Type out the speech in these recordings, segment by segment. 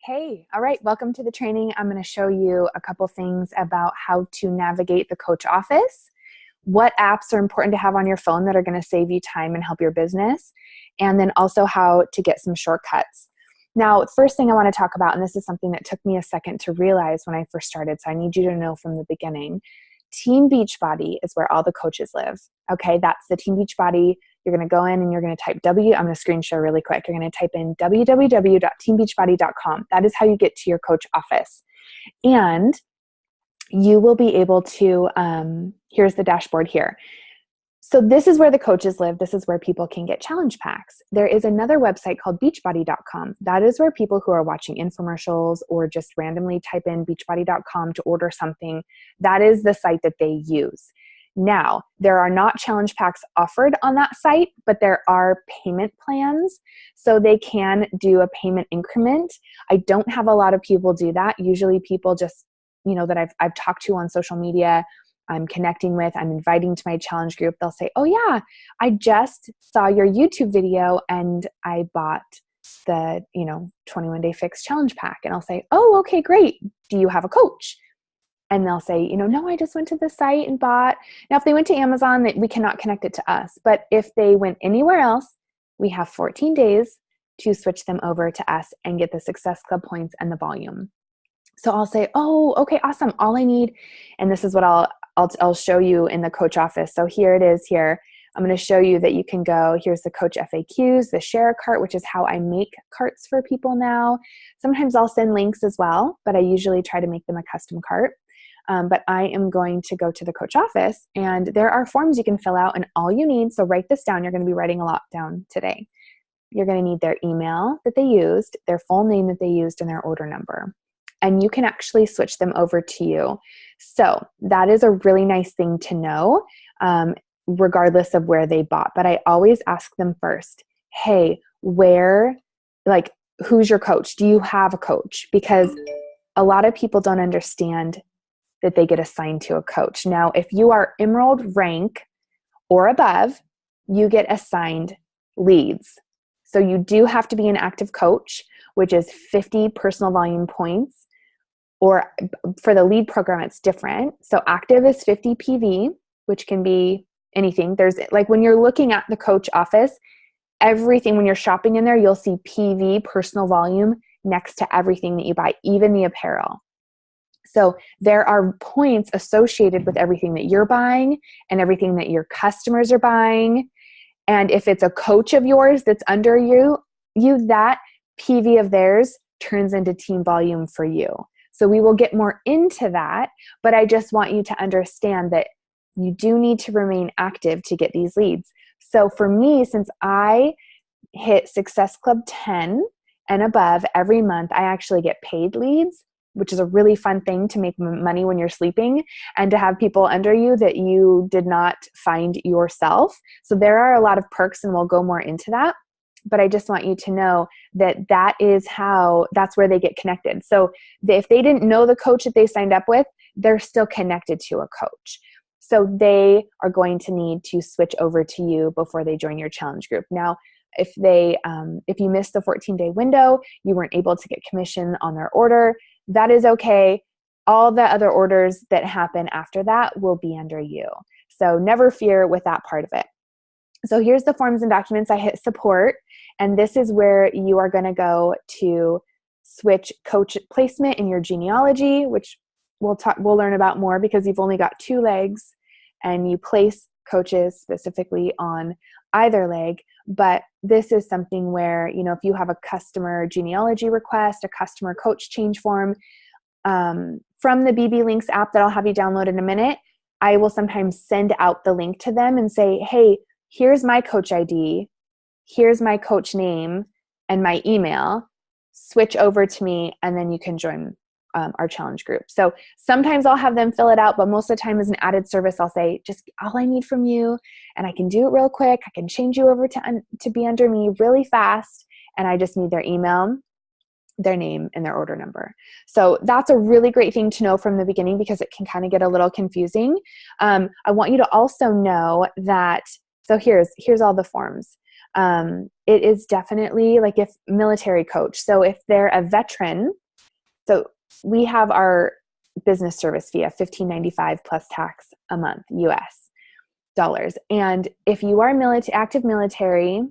Hey, all right, welcome to the training. I'm going to show you a couple things about how to navigate the coach office, what apps are important to have on your phone that are going to save you time and help your business, and then also how to get some shortcuts. Now, first thing I want to talk about, and this is something that took me a second to realize when I first started, so I need you to know from the beginning, Team Beachbody is where all the coaches live. Okay, that's the Team Beachbody. You're going to go in and you're going to type I'm going to screen share really quick. You're going to type in www.teambeachbody.com. That is how you get to your coach office. And you will be able to, here's the dashboard here. So this is where the coaches live. This is where people can get challenge packs. There is another website called beachbody.com. That is where people who are watching infomercials or just randomly type in beachbody.com to order something, that is the site that they use. Now, there are not challenge packs offered on that site, but there are payment plans. So they can do a payment increment. I don't have a lot of people do that. Usually people just, that I've talked to on social media, I'm connecting with, I'm inviting to my challenge group. They'll say, oh yeah, I just saw your YouTube video and I bought the, 21-day fix challenge pack. And I'll say, oh, okay, great. Do you have a coach? And they'll say, no, I just went to the site and bought. Now, if they went to Amazon, we cannot connect it to us. But if they went anywhere else, we have 14 days to switch them over to us and get the Success Club points and the volume. So I'll say, oh, okay, awesome. All I need, and this is what I'll show you in the coach office. So here it is here. I'm going to show you that you can go, here's the coach FAQs, the share a cart, which is how I make carts for people now. Sometimes I'll send links as well, but I usually try to make them a custom cart. But I am going to go to the coach office and there are forms you can fill out, and all you need, so write this down, you're going to be writing a lot down today. You're going to need their email that they used, their full name that they used, and their order number. And you can actually switch them over to you. So that is a really nice thing to know, regardless of where they bought. But I always ask them first, hey, who's your coach? Do you have a coach? Because a lot of people don't understand that they get assigned to a coach. Now, if you are Emerald rank or above, you get assigned leads. So you do have to be an active coach, which is 50 personal volume points. Or for the lead program, it's different. So active is 50 PV, which can be anything. There's when you're looking at the coach office, everything, when you're shopping in there, you'll see PV, personal volume, next to everything that you buy, even the apparel. So there are points associated with everything that you're buying and everything that your customers are buying. And if it's a coach of yours that's under you that PV of theirs turns into team volume for you. So we will get more into that, but I just want you to understand that you do need to remain active to get these leads. So for me, since I hit Success Club 10 and above every month, I actually get paid leads, which is a really fun thing to make money when you're sleeping and to have people under you that you did not find yourself. So there are a lot of perks, and we'll go more into that. But I just want you to know that that's where they get connected. So if they didn't know the coach that they signed up with, they're still connected to a coach. So they are going to need to switch over to you before they join your challenge group. Now, if you missed the 14-day window, you weren't able to get commission on their order, that is okay. All the other orders that happen after that will be under you. So never fear with that part of it. So here's the forms and documents. I hit support, and this is where you are going to go to switch coach placement in your genealogy, which we'll learn about more because you've only got 2 legs and you place coaches specifically on either leg. But this is something where, if you have a customer genealogy request, a customer coach change form, from the BB Links app that I'll have you download in a minute, I will sometimes send out the link to them and say, hey, here's my coach ID, here's my coach name and my email, switch over to me, and then you can join our challenge group. So sometimes I'll have them fill it out, but most of the time as an added service, I'll say, just all I need from you, and I can do it real quick. I can change you over to be under me really fast, and I just need their email, their name, and their order number. So that's a really great thing to know from the beginning because it can kind of get a little confusing. I want you to also know that, so here's all the forms. It is definitely like if military coach. So if they're a veteran, so we have our business service fee of $15.95 plus tax a month, US dollars. And if you are active military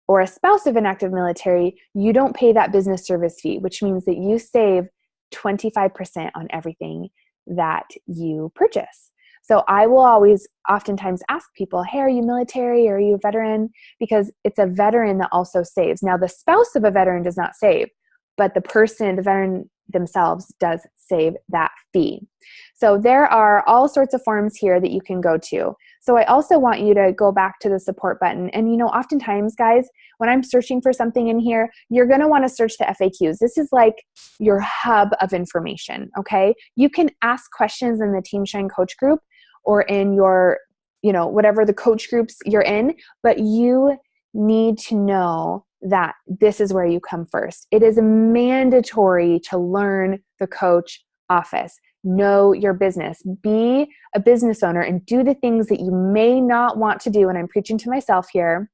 or a spouse of an active military, you don't pay that business service fee, which means that you save 25% on everything that you purchase. So I will always oftentimes ask people, hey, are you military or are you a veteran? Because it's a veteran that also saves. Now, the spouse of a veteran does not save, but the veteran themselves does save that fee. So there are all sorts of forums here that you can go to. So I also want you to go back to the support button. And oftentimes, guys, when I'm searching for something in here, you're going to want to search the FAQs. This is like your hub of information, okay? You can ask questions in the Team Shine Coach group or in your, whatever the coach groups you're in, but you need to know that this is where you come first. It is mandatory to learn the coach office. Know your business. Be a business owner and do the things that you may not want to do. And I'm preaching to myself here,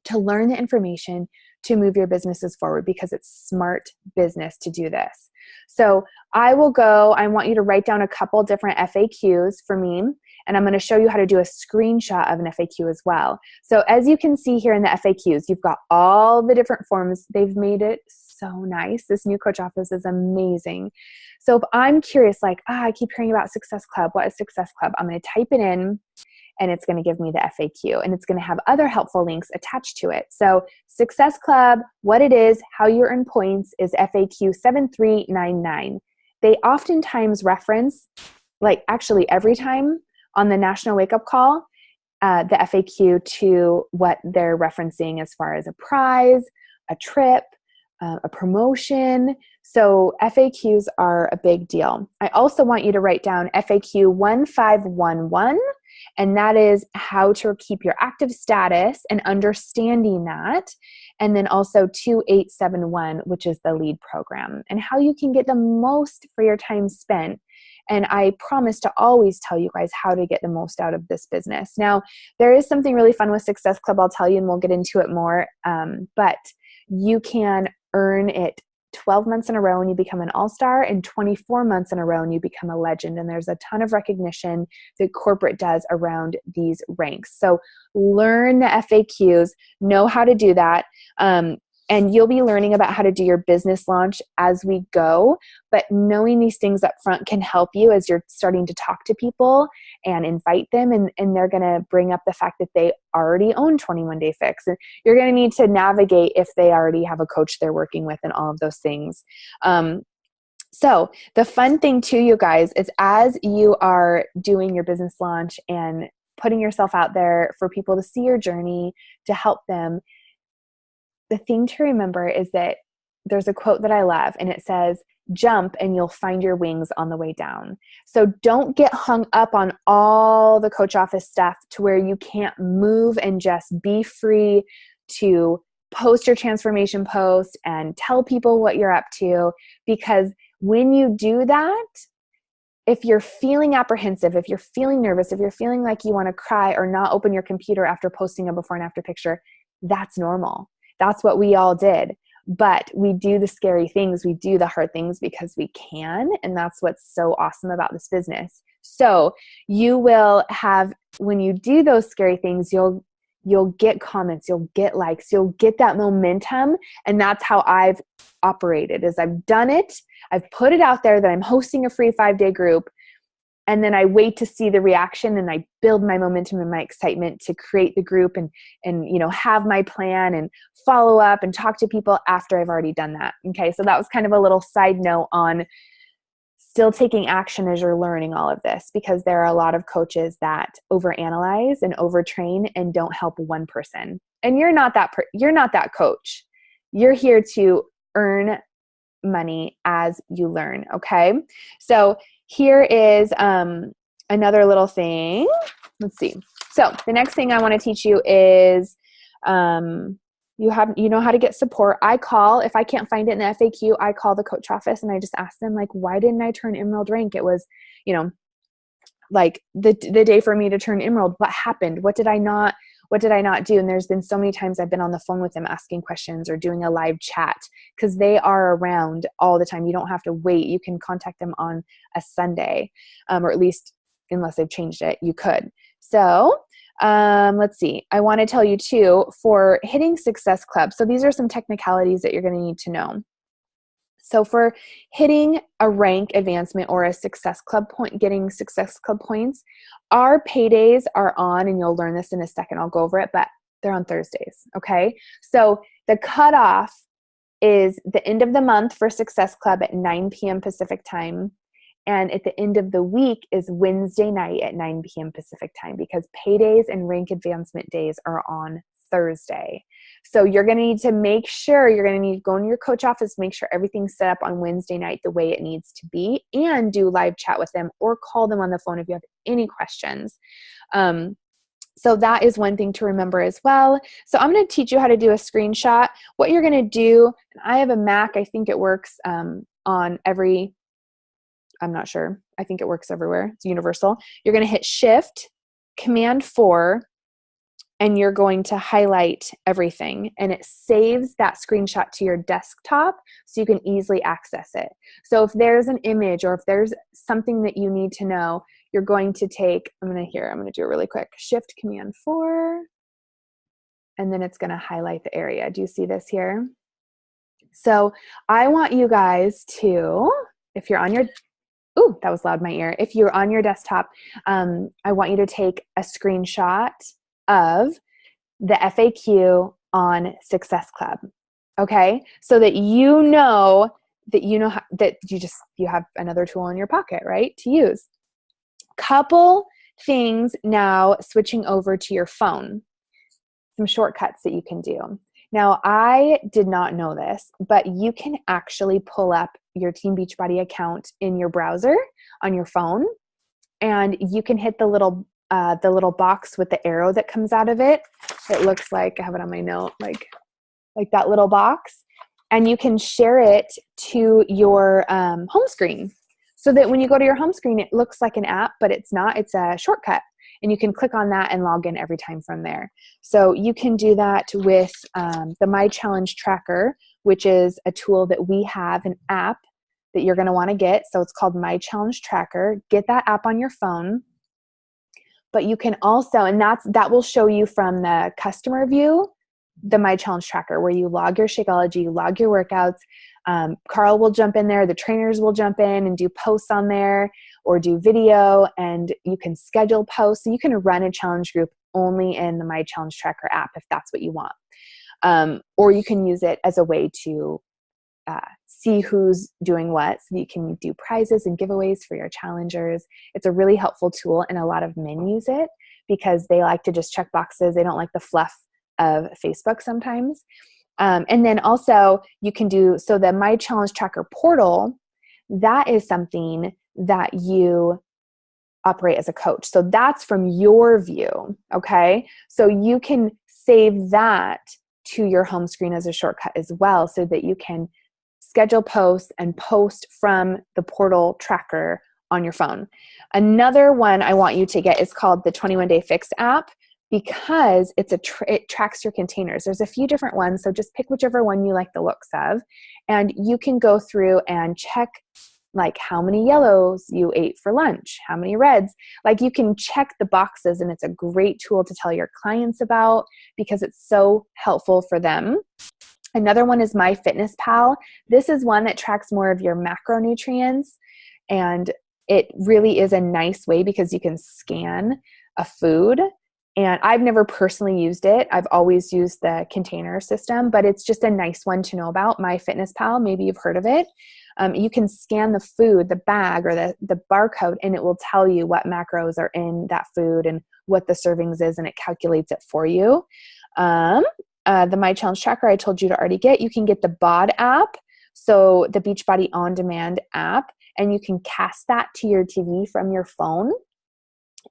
to learn the information to move your businesses forward, because it's smart business to do this. So I want you to write down a couple different FAQs for me, and I'm going to show you how to do a screenshot of an FAQ as well. So as you can see here in the FAQs, you've got all the different forms. They've made it so nice. This new coach office is amazing. So if I'm curious, like, I keep hearing about Success Club. What is Success Club? I'm going to type it in, and it's going to give me the FAQ, and it's going to have other helpful links attached to it. So Success Club, what it is, how you earn points is FAQ 7399. They oftentimes reference, like actually every time on the National Wake Up Call, the FAQ to what they're referencing as far as a prize, a trip, a promotion. So FAQs are a big deal. I also want you to write down FAQ 1511, and that is how to keep your active status and understanding that. And then also 2871, which is the lead program, and how you can get the most for your time spent. And I promise to always tell you guys how to get the most out of this business. Now, there is something really fun with Success Club, I'll tell you, and we'll get into it more. But you can earn it 12 months in a row and you become an all-star, and 24 months in a row and you become a legend. And there's a ton of recognition that corporate does around these ranks. So learn the FAQs, know how to do that. And you'll be learning about how to do your business launch as we go. But knowing these things up front can help you as you're starting to talk to people and invite them. And they're going to bring up the fact that they already own 21 Day Fix. And you're going to need to navigate if they already have a coach they're working with and all of those things. So the fun thing too, you guys, is as you are doing your business launch and putting yourself out there for people to see your journey, to help them, the thing to remember is that there's a quote that I love, and it says, jump and you'll find your wings on the way down. So don't get hung up on all the coach office stuff to where you can't move and just be free to post your transformation post and tell people what you're up to. Because when you do that, if you're feeling apprehensive, if you're feeling nervous, if you're feeling like you want to cry or not open your computer after posting a before and after picture, that's normal. That's what we all did. But we do the scary things, we do the hard things because we can. And that's what's so awesome about this business. So you will have, when you do those scary things, you'll get comments, you'll get likes, you'll get that momentum. And that's how I've operated, is I've done it. I've put it out there that I'm hosting a free 5-day group. And then I wait to see the reaction, and I build my momentum and my excitement to create the group and have my plan and follow up and talk to people after I've already done that. Okay, so that was kind of a little side note on still taking action as you're learning all of this, because there are a lot of coaches that overanalyze and overtrain and don't help one person. And you're not that coach. You're here to earn money as you learn. Okay, so here is another little thing. Let's see. So the next thing I want to teach you is you know how to get support. If I can't find it in the FAQ, I call the coach office and I just ask them, like, why didn't I turn Emerald rank? It was, like the day for me to turn Emerald. What happened? What did I not What did I not do? And there's been so many times I've been on the phone with them asking questions or doing a live chat because they are around all the time. You don't have to wait. You can contact them on a Sunday, or at least unless they've changed it, you could. So let's see. I want to tell you too, for hitting Success Club. So these are some technicalities that you're going to need to know. So for hitting a rank advancement or a Success Club point, getting Success Club points, our paydays are on, and you'll learn this in a second. I'll go over it, but they're on Thursdays. Okay. So the cutoff is the end of the month for Success Club at 9 p.m. Pacific time. And at the end of the week is Wednesday night at 9 p.m. Pacific time, because paydays and rank advancement days are on Thursday. So you're going to need to make sure, you're going to need to go into your coach office, make sure everything's set up on Wednesday night the way it needs to be, and do live chat with them or call them on the phone if you have any questions. So that is one thing to remember as well. So I'm going to teach you how to do a screenshot. What you're going to do, I have a Mac, I think it works on every, I'm not sure. I think it works everywhere. It's universal. You're going to hit Shift, Command 4, and you're going to highlight everything. And it saves that screenshot to your desktop so you can easily access it. So if there's an image or if there's something that you need to know, you're going to take, I'm going to do it really quick. Shift, Command 4, and then it's going to highlight the area. Do you see this here? So I want you guys to, if you're on your, ooh, that was loud in my ear. If you're on your desktop, I want you to take a screenshot of the FAQ on Success Club. Okay. So that you know that you have another tool in your pocket, right, to use. Couple things now, switching over to your phone, some shortcuts that you can do. Now, I did not know this, but you can actually pull up your Team Beachbody account in your browser on your phone, and you can hit the little box with the arrow that comes out of it. It looks like, I have it on my note, like that little box, and you can share it to your home screen, so that when you go to your home screen, it looks like an app, but it's not. It's a shortcut. And you can click on that and log in every time from there. So you can do that with the My Challenge Tracker, which is a tool that we have, an app that you're going to want to get. So it's called My Challenge Tracker. Get that app on your phone. But you can also, and that will show you from the customer view, the My Challenge Tracker, where you log your Shakeology, you log your workouts. Carl will jump in there. The trainers will jump in and do posts on there or do video, and you can schedule posts. So you can run a challenge group only in the My Challenge Tracker app if that's what you want. Or you can use it as a way to see who's doing what, so that you can do prizes and giveaways for your challengers. It's a really helpful tool, and a lot of men use it because they like to just check boxes. They don't like the fluff of Facebook sometimes. And then also you can do, so the My Challenge Tracker portal, that is something that you operate as a coach. So that's from your view. Okay. So you can save that to your home screen as a shortcut as well, so that you can schedule posts and post from the portal tracker on your phone. Another one I want you to get is called the 21 Day Fix app, because it tracks your containers. There's a few different ones, so just pick whichever one you like the looks of, and you can go through and check like how many yellows you ate for lunch, how many reds. Like you can check the boxes, and it's a great tool to tell your clients about because it's so helpful for them. Another one is MyFitnessPal. This is one that tracks more of your macronutrients, and it really is a nice way because you can scan a food. And I've never personally used it. I've always used the container system, but it's just a nice one to know about. MyFitnessPal, maybe you've heard of it. You can scan the food, the bag, or the barcode, and it will tell you what macros are in that food and what the servings is, and it calculates it for you. The My Challenge Tracker I told you to already get. You can get the BOD app, so the Beachbody On Demand app, and you can cast that to your TV from your phone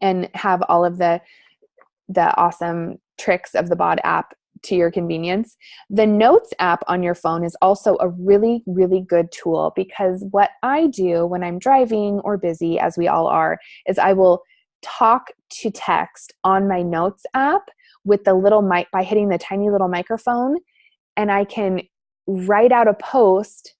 and have all of the awesome tricks of the BOD app to your convenience. The Notes app on your phone is also a really, really good tool, because what I do when I'm driving or busy, as we all are, is I will talk to text on my Notes app with the little mic by hitting the tiny little microphone, and I can write out a post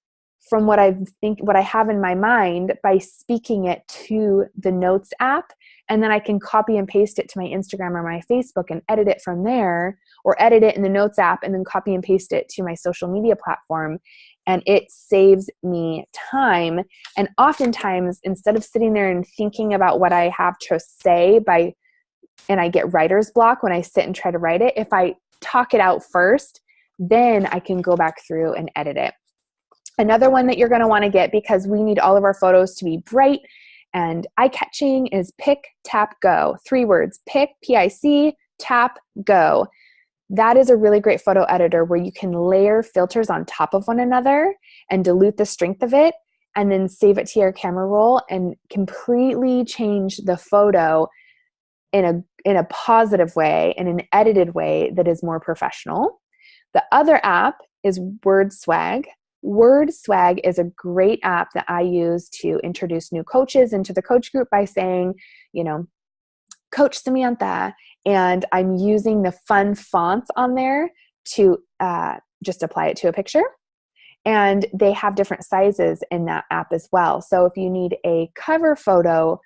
from what I have in my mind by speaking it to the Notes app. And then I can copy and paste it to my Instagram or my Facebook and edit it from there, or edit it in the Notes app and then copy and paste it to my social media platform. And it saves me time. And oftentimes, instead of sitting there and thinking about what I have to say and I get writer's block when I sit and try to write it, if I talk it out first, then I can go back through and edit it. Another one that you're going to want to get, because we need all of our photos to be bright and eye-catching, is Pick, Tap, Go. 3 words: Pick, P-I-C, Tap, Go. That is a really great photo editor where you can layer filters on top of one another and dilute the strength of it, and then save it to your camera roll and completely change the photo in a positive way, in an edited way that is more professional. The other app is WordSwag. WordSwag is a great app that I use to introduce new coaches into the coach group by saying, Coach Samantha, and I'm using the fun fonts on there to just apply it to a picture. And they have different sizes in that app as well. So if you need a cover photo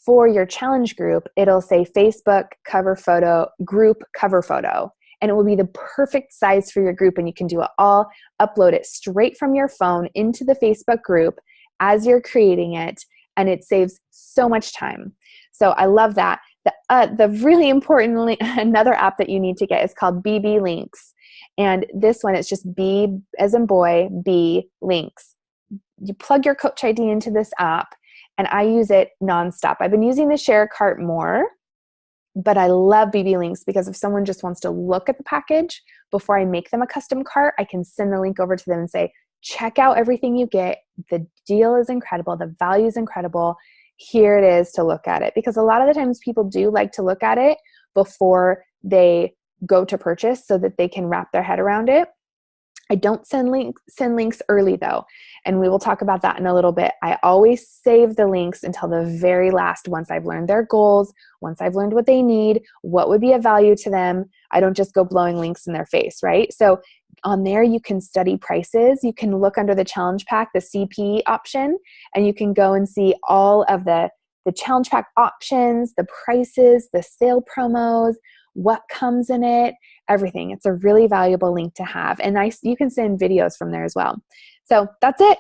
for your challenge group, it'll say Facebook cover photo, group cover photo. And it will be the perfect size for your group, and you can do it all, upload it straight from your phone into the Facebook group as you're creating it, and it saves so much time. So I love that. The really important another app that you need to get is called BB Links. And this one is just B as in boy, B Links. You plug your Coach ID into this app, and I use it nonstop. I've been using the share cart more, but I love BB Links because if someone just wants to look at the package before I make them a custom cart, I can send the link over to them and say, check out everything you get. The deal is incredible. The value is incredible. Here it is to look at it. Because a lot of the times people do like to look at it before they go to purchase so that they can wrap their head around it. I don't send links early though, and we will talk about that in a little bit. I always save the links until the very last, once I've learned their goals, once I've learned what they need, what would be of value to them. I don't just go blowing links in their face, right? So on there, you can study prices. You can look under the challenge pack, the CP option, and you can go and see all of the challenge pack options, the prices, the sale promos, what comes in it, everything. It's a really valuable link to have. And you can send videos from there as well. So that's it.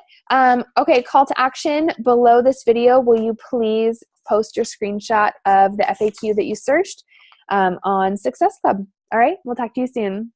Okay, call to action. Below this video, will you please post your screenshot of the FAQ that you searched on Success Club? All right, we'll talk to you soon.